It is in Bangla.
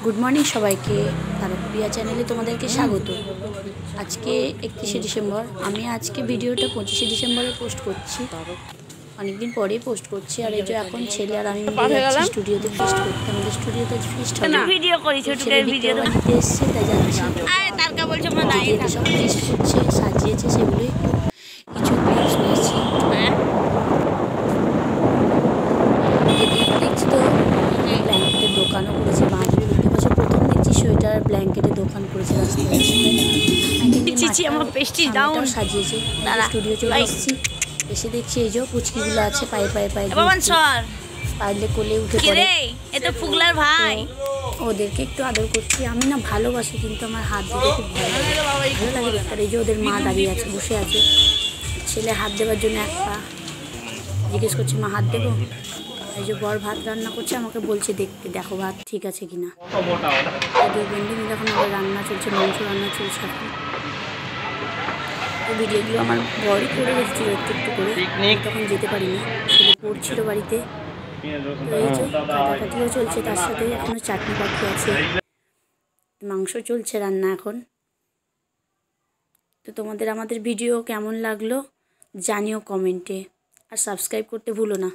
গুড মর্নিং সবাইকে, তারক প্রিয়া চ্যানেলে তোমাদেরকে স্বাগত। আজকে 31শে ডিসেম্বর। আমি আজকে ভিডিওটা 25শে ডিসেম্বরে পোস্ট করছি, অনেকদিন পরেই পোস্ট করছি। আর এই যে এখন ছেলে আর আমি মিলে যাচ্ছি স্টুডিওতে ফিস্ট করতে। আমাদের স্টুডিওতে ফিস্ট হবে, ভিডিও করি ছোটদের ভিডিও দিতে এসছে, তাই যাচ্ছি। তারকা বলছে দিদিতে সব ফিস্ট করছে, সাজিয়েছে, সেগুলোই কিছু ক্লিপস নিয়েছি। দেখছি তো ব্ল্যাঙ্কেটের দোকানও করেছে, বাঁধবে এবছর প্রথম দেখছি সোয়েটার ব্ল্যাঙ্কেটের দোকান করেছে রাস্তায় রাস্তায়। সাজিয়েছে। স্টুডিও চলে এসেছি, এসে দেখছি এই যে পুচকিগুলো আছে পায়ে পায়ে পায়ে পারলে কোলে উঠে পড়ে। ওদেরকে একটু আদর করছি। আমি না ভালোবাসি, কিন্তু আমার হাত দিতে খুব ভালো লাগে দেখতে। এই যে ওদের মা দাঁড়িয়ে আছে, বসে আছে, ছেলে হাত দেওয়ার জন্য এক পা জিজ্ঞেস করছে, মা হাত দেবো? এই যে বর ভাত রান্না করছে, আমাকে বলছে দেখতে, দেখো ভাত ঠিক আছে কিনা। দুই বন্ধু মিলে এখন আবার রান্না চলছে, মাংস রান্না চলছে এখন। এই ভিডিওগুলো আমার বরই করে রেখেছিল একটু একটু করে, তখন যেতে পারিনি, ছেলে পড়ছিল বাড়িতে। তো এই যে কাটাকাটিও চলছে, তার সাথে এখনও চাটনি বাকি আছে, মাংস চলছে রান্না এখন। তো তোমাদের আমাদের ভিডিও কেমন লাগলো জানিও কমেন্টে, আর সাবস্ক্রাইব করতে ভুলো না।